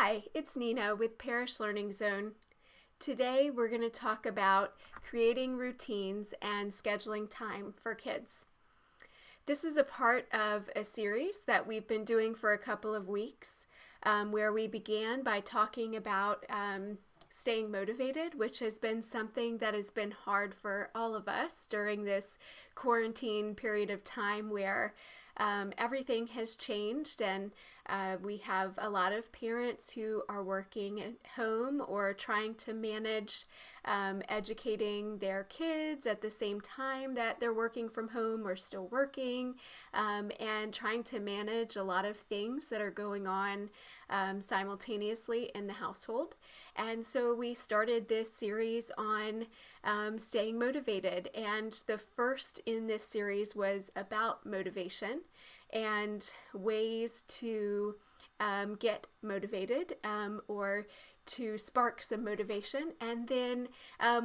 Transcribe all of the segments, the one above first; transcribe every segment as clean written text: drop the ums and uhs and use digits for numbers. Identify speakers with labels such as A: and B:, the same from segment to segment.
A: Hi, it's Nina with Parish Learning Zone. Today we're going to talk about creating routines and scheduling time for kids. This is a part of a series that we've been doing for a couple of weeks, where we began by talking about staying motivated, which has been something that has been hard for all of us during this quarantine period of time where everything has changed, and we have a lot of parents who are working at home or trying to manage educating their kids at the same time that they're working from home or still working, and trying to manage a lot of things that are going on simultaneously in the household. And so we started this series on staying motivated, and the first in this series was about motivation and ways to get motivated or to spark some motivation. And then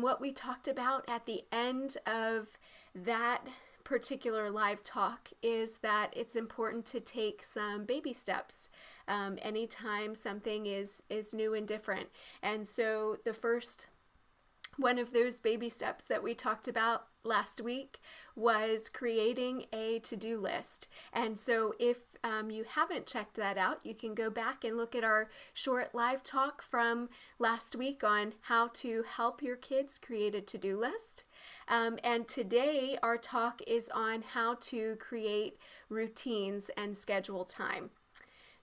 A: what we talked about at the end of that particular live talk is that it's important to take some baby steps anytime something is new and different. And so the first one of those baby steps that we talked about last week was creating a to-do list. And so if you haven't checked that out, you can go back and look at our short live talk from last week on how to help your kids create a to-do list. And today our talk is on how to create routines and schedule time.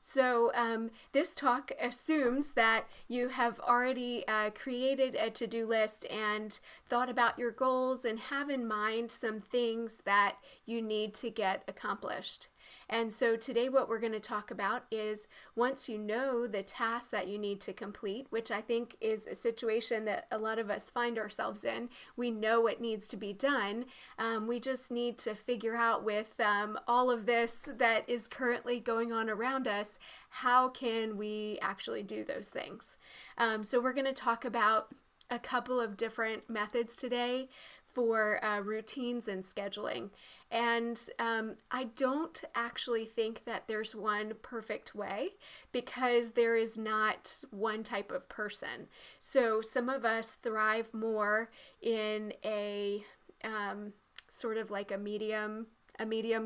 A: So this talk assumes that you have already created a to-do list and thought about your goals and have in mind some things that you need to get accomplished. And so today what we're going to talk about is, once you know the tasks that you need to complete, which I think is a situation that a lot of us find ourselves in, we know what needs to be done. We just need to figure out, with all of this that is currently going on around us, how can we actually do those things? So we're going to talk about a couple of different methods today for routines and scheduling. And I don't actually think that there's one perfect way, because there is not one type of person. So some of us thrive more in a sort of like a medium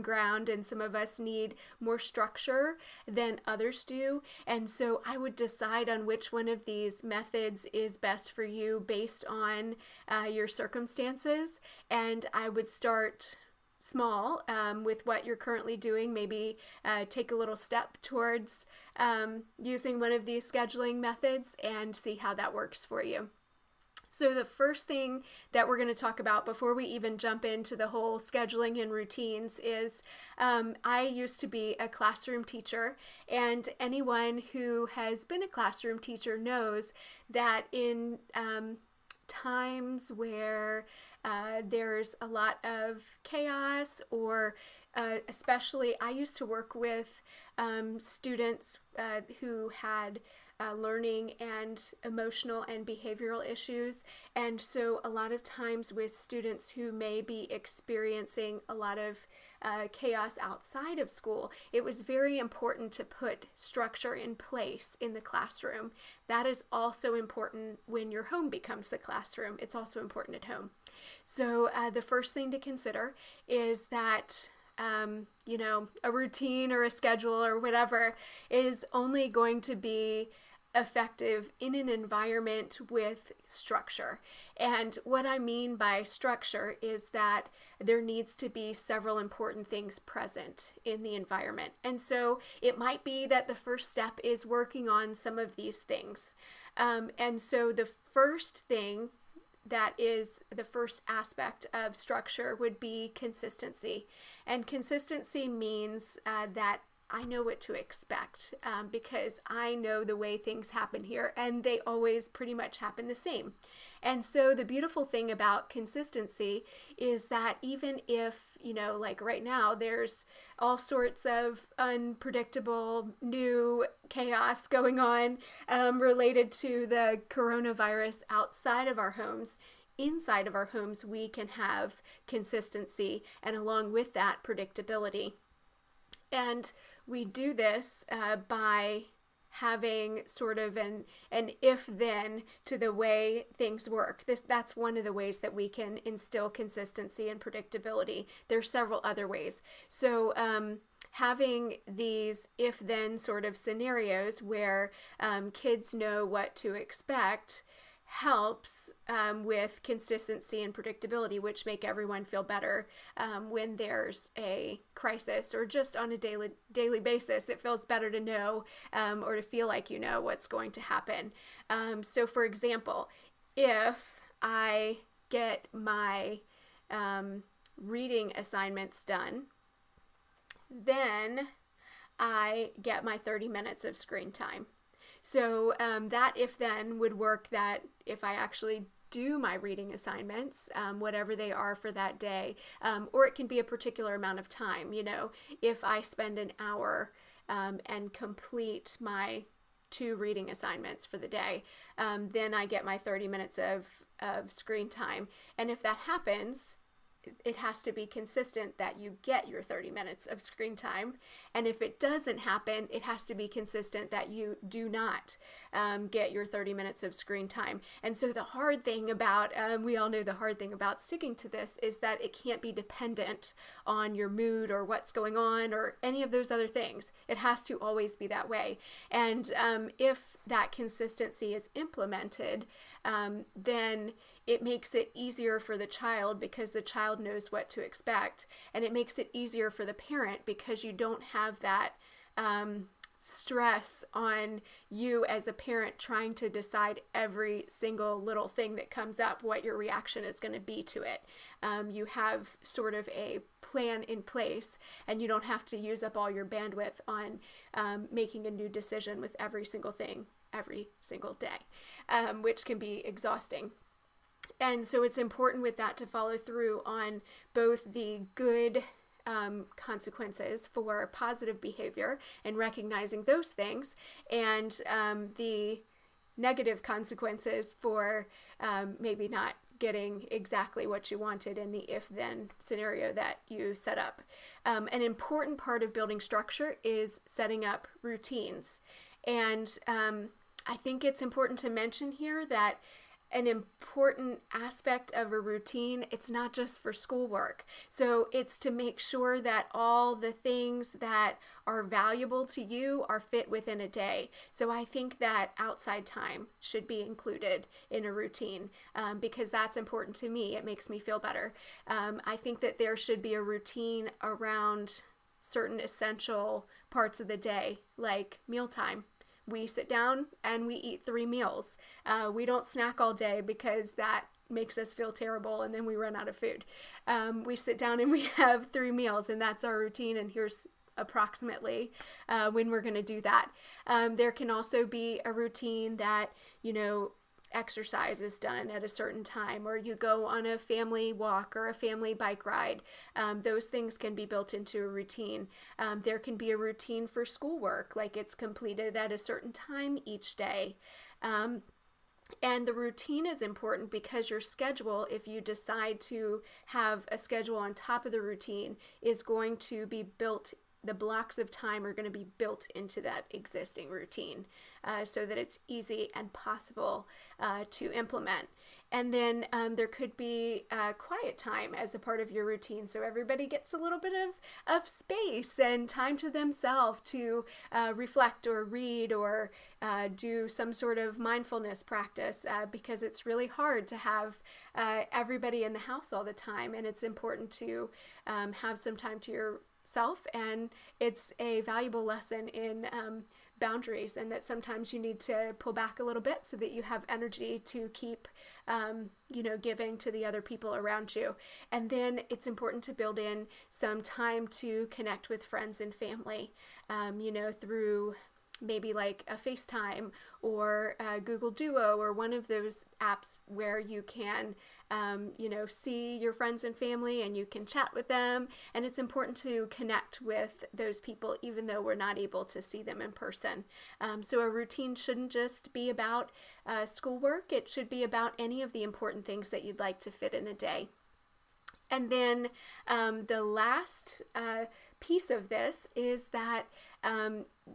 A: ground, and some of us need more structure than others do. And so I would decide on which one of these methods is best for you based on your circumstances, and I would start small with what you're currently doing. Maybe take a little step towards using one of these scheduling methods and see how that works for you. So the first thing that we're going to talk about before we even jump into the whole scheduling and routines is I used to be a classroom teacher, and anyone who has been a classroom teacher knows that in times where there's a lot of chaos, or especially I used to work with students who had learning and emotional and behavioral issues. And so a lot of times with students who may be experiencing a lot of chaos outside of school, it was very important to put structure in place in the classroom. That is also important when your home becomes the classroom. It's also important at home. So the first thing to consider is that a routine or a schedule or whatever is only going to be effective in an environment with structure. And what I mean by structure is that there needs to be several important things present in the environment. And so it might be that the first step is working on some of these things. And so the first thing that is the first aspect of structure would be consistency. And consistency means that I know what to expect because I know the way things happen here, and they always pretty much happen the same. And so the beautiful thing about consistency is that even if, like right now, there's all sorts of unpredictable new chaos going on related to the coronavirus outside of our homes, inside of our homes, we can have consistency, and along with that, predictability. And we do this by having sort of an if-then to the way things work. That's one of the ways that we can instill consistency and predictability. There's several other ways. So having these if-then sort of scenarios where kids know what to expect helps with consistency and predictability, which make everyone feel better when there's a crisis, or just on a daily basis. It feels better to know or to feel like you know what's going to happen. So for example, if I get my reading assignments done, then I get my 30 minutes of screen time. So that if-then would work that if I actually do my reading assignments, whatever they are for that day, or it can be a particular amount of time. If I spend an hour and complete my 2 reading assignments for the day, then I get my 30 minutes of screen time. And if that happens, it has to be consistent that you get your 30 minutes of screen time. And if it doesn't happen, it has to be consistent that you do not get your 30 minutes of screen time. And so the hard thing about, we all know the hard thing about sticking to this is that it can't be dependent on your mood or what's going on or any of those other things. It has to always be that way. And if that consistency is implemented, then it makes it easier for the child because the child knows what to expect. And it makes it easier for the parent because you don't have that stress on you as a parent trying to decide every single little thing that comes up, what your reaction is going to be to it. You have sort of a plan in place, and you don't have to use up all your bandwidth on making a new decision with every single thing every single day, which can be exhausting. And so it's important with that to follow through on both the good consequences for positive behavior and recognizing those things, and the negative consequences for maybe not getting exactly what you wanted in the if-then scenario that you set up. An important part of building structure is setting up routines. And I think it's important to mention here that an important aspect of a routine, it's not just for schoolwork. So it's to make sure that all the things that are valuable to you are fit within a day. So I think that outside time should be included in a routine because that's important to me. It makes me feel better. I think that there should be a routine around certain essential parts of the day, like mealtime. We sit down and we eat 3 meals. We don't snack all day because that makes us feel terrible and then we run out of food. We sit down and we have 3 meals, and that's our routine, and here's approximately when we're going to do that. There can also be a routine that, exercise is done at a certain time, or you go on a family walk or a family bike ride. Those things can be built into a routine. There can be a routine for schoolwork, like it's completed at a certain time each day. And the routine is important because your schedule, if you decide to have a schedule on top of the routine, is going to be built. The blocks of time are going to be built into that existing routine so that it's easy and possible to implement. And then there could be quiet time as a part of your routine, so everybody gets a little bit of space and time to themselves to reflect or read or do some sort of mindfulness practice because it's really hard to have everybody in the house all the time, and it's important to have some time to yourself, and it's a valuable lesson in boundaries, and that sometimes you need to pull back a little bit so that you have energy to keep giving to the other people around you. And then it's important to build in some time to connect with friends and family, through maybe like a FaceTime or a Google Duo or one of those apps where you can see your friends and family and you can chat with them. And it's important to connect with those people even though we're not able to see them in person. So a routine shouldn't just be about schoolwork. It should be about any of the important things that you'd like to fit in a day. And then the last piece of this is that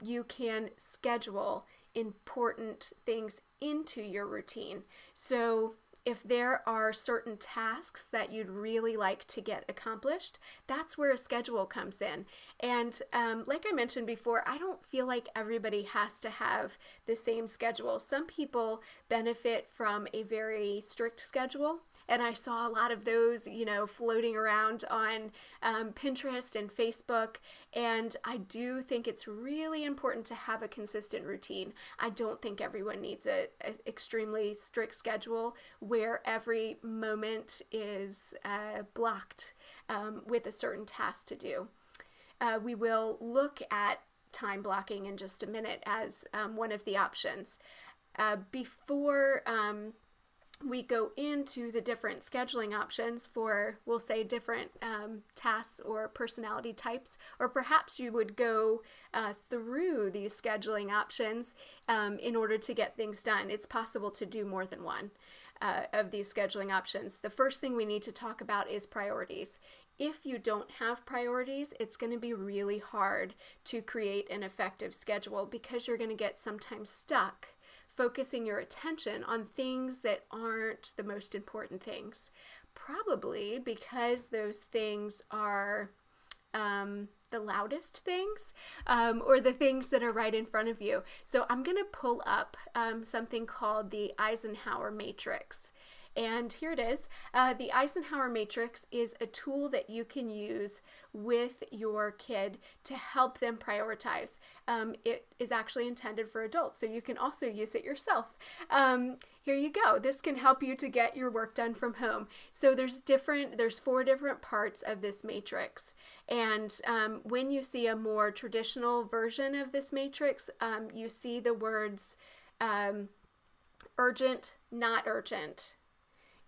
A: you can schedule important things into your routine. So if there are certain tasks that you'd really like to get accomplished, that's where a schedule comes in. And like I mentioned before, I don't feel like everybody has to have the same schedule. Some people benefit from a very strict schedule. And I saw a lot of those, floating around on Pinterest and Facebook. And I do think it's really important to have a consistent routine. I don't think everyone needs a extremely strict schedule where every moment is blocked with a certain task to do. We will look at time blocking in just a minute as one of the options. Before we go into the different scheduling options for, we'll say, different tasks or personality types, or perhaps you would go through these scheduling options in order to get things done. It's possible to do more than one of these scheduling options. The first thing we need to talk about is priorities. If you don't have priorities, it's going to be really hard to create an effective schedule because you're going to get sometimes stuck focusing your attention on things that aren't the most important things. Probably because those things are the loudest things or the things that are right in front of you. So I'm going to pull up something called the Eisenhower Matrix. And here it is. The Eisenhower Matrix is a tool that you can use with your kid to help them prioritize. It is actually intended for adults, so you can also use it yourself. Here you go. This can help you to get your work done from home. So there's 4 different parts of this matrix. And when you see a more traditional version of this matrix, you see the words urgent, not urgent,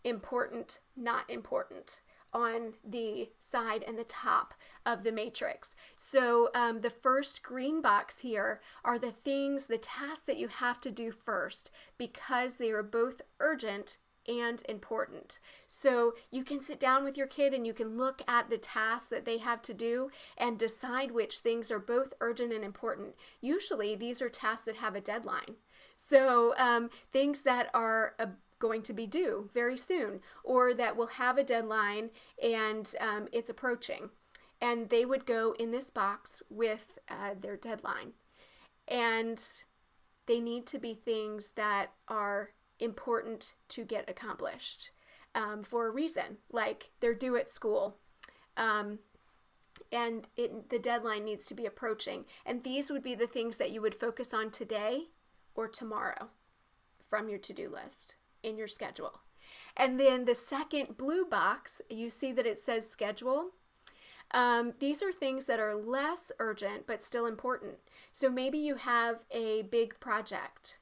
A: important, not important on the side and the top of the matrix. So the first green box here are the tasks that you have to do first because they are both urgent and important. So you can sit down with your kid and you can look at the tasks that they have to do and decide which things are both urgent and important. Usually these are tasks that have a deadline. So things that are going to be due very soon, or that will have a deadline and it's approaching. And they would go in this box with their deadline. And they need to be things that are important to get accomplished for a reason, like they're due at school. And the deadline needs to be approaching. And these would be the things that you would focus on today or tomorrow from your to-do list in your schedule. And then the second blue box, you see that it says schedule. These are things that are less urgent but still important. So maybe you have a big project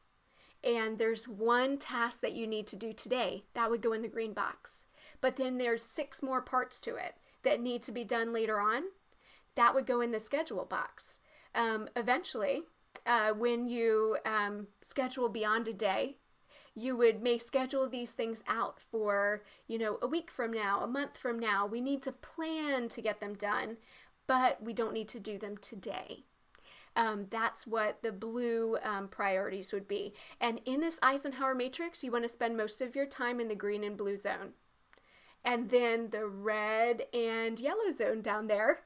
A: and there's one task that you need to do today. That would go in the green box. But then there's 6 more parts to it that need to be done later on. That would go in the schedule box. Eventually, when you schedule beyond a day, you may schedule these things out for, a week from now, a month from now. We need to plan to get them done, but we don't need to do them today. That's what the blue priorities would be. And in this Eisenhower Matrix, you want to spend most of your time in the green and blue zone. And then the red and yellow zone down there,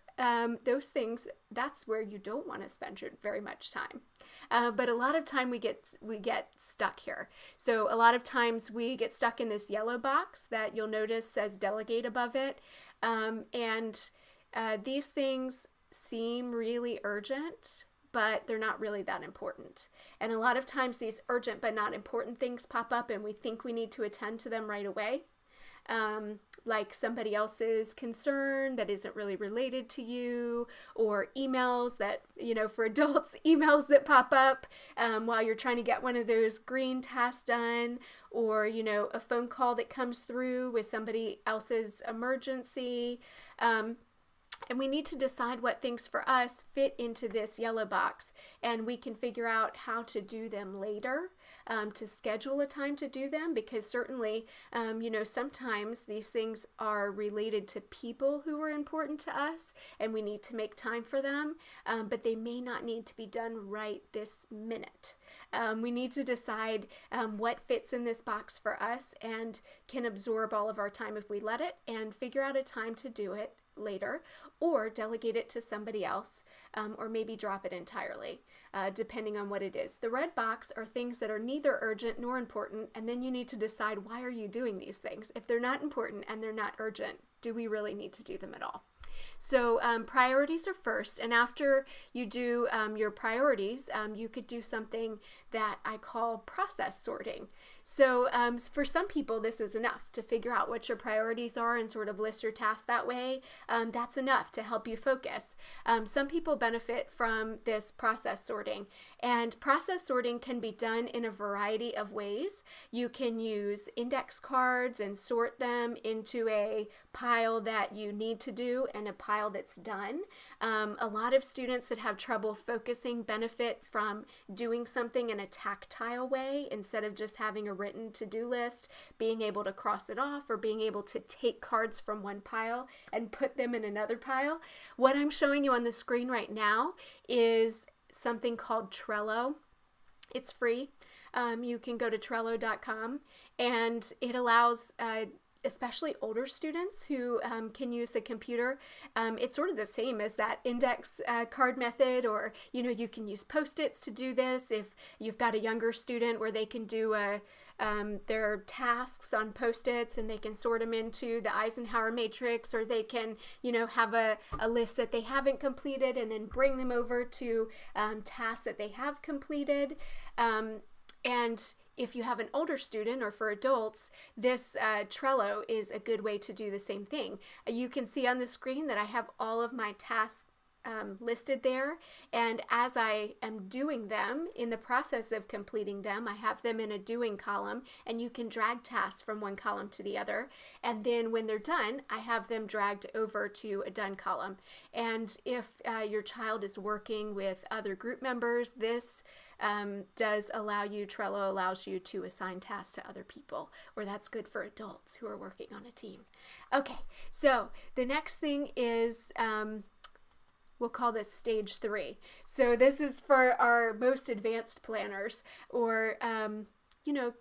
A: those things, that's where you don't want to spend very much time. But a lot of time we get stuck here. So a lot of times we get stuck in this yellow box that you'll notice says delegate above it. And these things seem really urgent, but they're not really that important. And a lot of times these urgent but not important things pop up and we think we need to attend to them right away. Like somebody else's concern that isn't really related to you, or emails that, for adults, emails that pop up while you're trying to get one of those green tasks done, or, a phone call that comes through with somebody else's emergency. And we need to decide what things for us fit into this yellow box, and we can figure out how to do them later to schedule a time to do them, because certainly, sometimes these things are related to people who are important to us and we need to make time for them, but they may not need to be done right this minute. We need to decide what fits in this box for us and can absorb all of our time if we let it, and figure out a time to do it later, or delegate it to somebody else, or maybe drop it entirely, depending on what it is. The red box are things that are neither urgent nor important, and then you need to decide, why are you doing these things? If they're not important and they're not urgent, do we really need to do them at all? So priorities are first, and after you do your priorities, you could do something that I call process sorting. So for some people, this is enough to figure out what your priorities are and sort of list your tasks that way. That's enough to help you focus. Some people benefit from this process sorting, and process sorting can be done in a variety of ways. You can use index cards and sort them into a pile that you need to do and a pile that's done. A lot of students that have trouble focusing benefit from doing something in a tactile way instead of just having a written to-do list, being able to cross it off, or being able to take cards from one pile and put them in another pile. What I'm showing you on the screen right now is something called Trello. It's free. You can go to Trello.com, and it allows especially older students who can use the computer. It's sort of the same as that index card method, or you can use Post-its to do this if you've got a younger student, where they can do their tasks on Post-its and they can sort them into the Eisenhower Matrix, or they can have a list that they haven't completed and then bring them over to tasks that they have completed. And if you have an older student, or for adults, this Trello is a good way to do the same thing. You can see on the screen that I have all of my tasks listed there, and as I am doing them, in the process of completing them, I have them in a doing column, and you can drag tasks from one column to the other, and then when they're done, I have them dragged over to a done column. And if your child is working with other group members, this Trello allows you to assign tasks to other people, or that's good for adults who are working on a team. Okay, so the next thing is, we'll call this stage 3. So this is for our most advanced planners, or,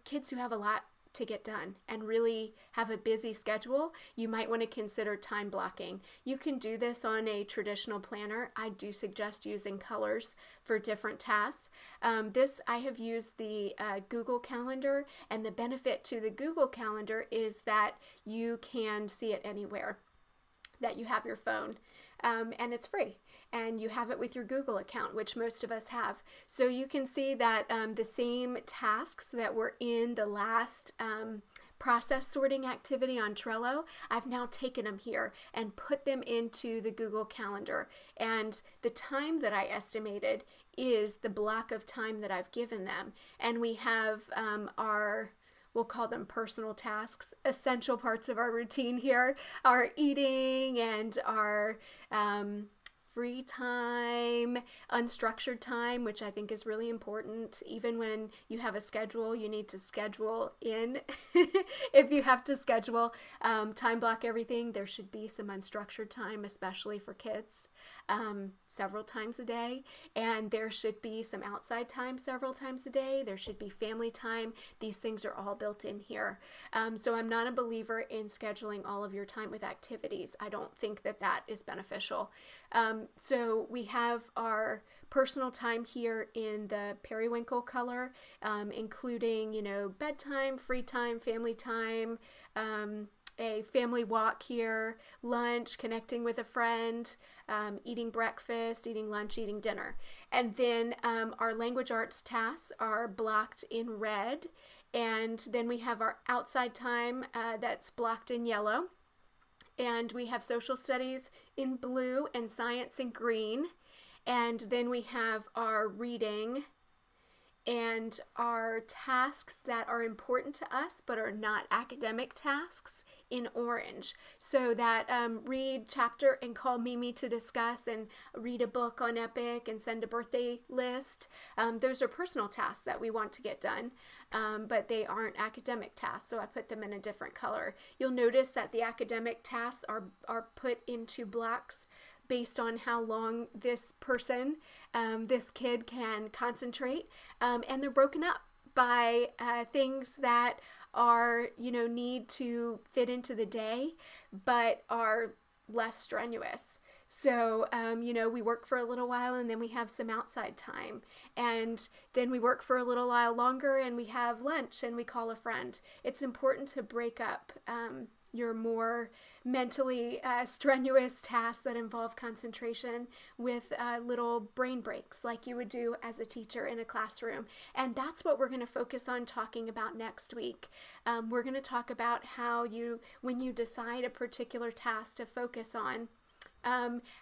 A: kids who have a lot to get done and really have a busy schedule. You might want to consider time blocking. You can do this on a traditional planner. I do suggest using colors for different tasks. I have used the Google Calendar, and the benefit to the Google Calendar is that you can see it anywhere that you have your phone, and it's free, and you have it with your Google account, which most of us have. So you can see that the same tasks that were in the last process sorting activity on Trello, I've now taken them here and put them into the Google Calendar, and the time that I estimated is the block of time that I've given them. And we have we'll call them personal tasks. Essential parts of our routine here are eating and our free time, unstructured time, which I think is really important. Even when you have a schedule, you need to schedule in. If you have to schedule, time block everything, there should be some unstructured time, especially for kids, several times a day. And there should be some outside time several times a day. There should be family time. These things are all built in here. So I'm not a believer in scheduling all of your time with activities. I don't think that that is beneficial. So we have our personal time here in the periwinkle color, including, bedtime, free time, family time, a family walk here, lunch, connecting with a friend, eating breakfast, eating lunch, eating dinner. And then our language arts tasks are blocked in red. And then we have our outside time that's blocked in yellow. And we have social studies in blue and science in green. And then we have our reading and our tasks that are important to us but are not academic tasks in orange. So that read chapter and call Mimi to discuss, and read a book on Epic and send a birthday list. Those are personal tasks that we want to get done, but they aren't academic tasks, so I put them in a different color. You'll notice that the academic tasks are put into blocks based on how long this person, this kid can concentrate, and they're broken up by things that are, need to fit into the day, but are less strenuous. So, we work for a little while and then we have some outside time. And then we work for a little while longer and we have lunch and we call a friend. It's important to break up your more mentally strenuous tasks that involve concentration with little brain breaks like you would do as a teacher in a classroom. And that's what we're going to focus on talking about next week. We're going to talk about how when you decide a particular task to focus on,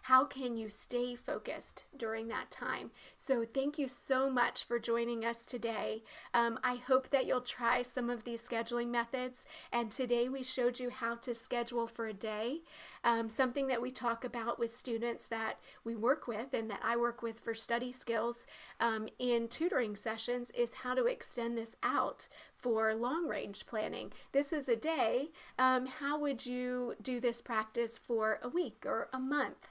A: how can you stay focused during that time? So thank you so much for joining us today. I hope that you'll try some of these scheduling methods. And today we showed you how to schedule for a day. Something that we talk about with students that we work with and that I work with for study skills in tutoring sessions is how to extend this out for long range planning. This is a day. How would you do this practice for a week or a month?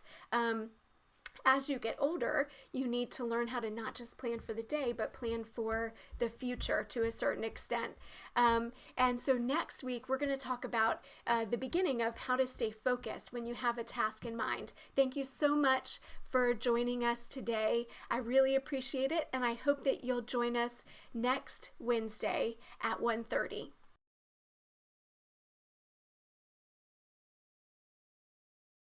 A: As you get older, you need to learn how to not just plan for the day, but plan for the future to a certain extent. And so next week, we're going to talk about the beginning of how to stay focused when you have a task in mind. Thank you so much for joining us today. I really appreciate it, and I hope that you'll join us next Wednesday at 1:30.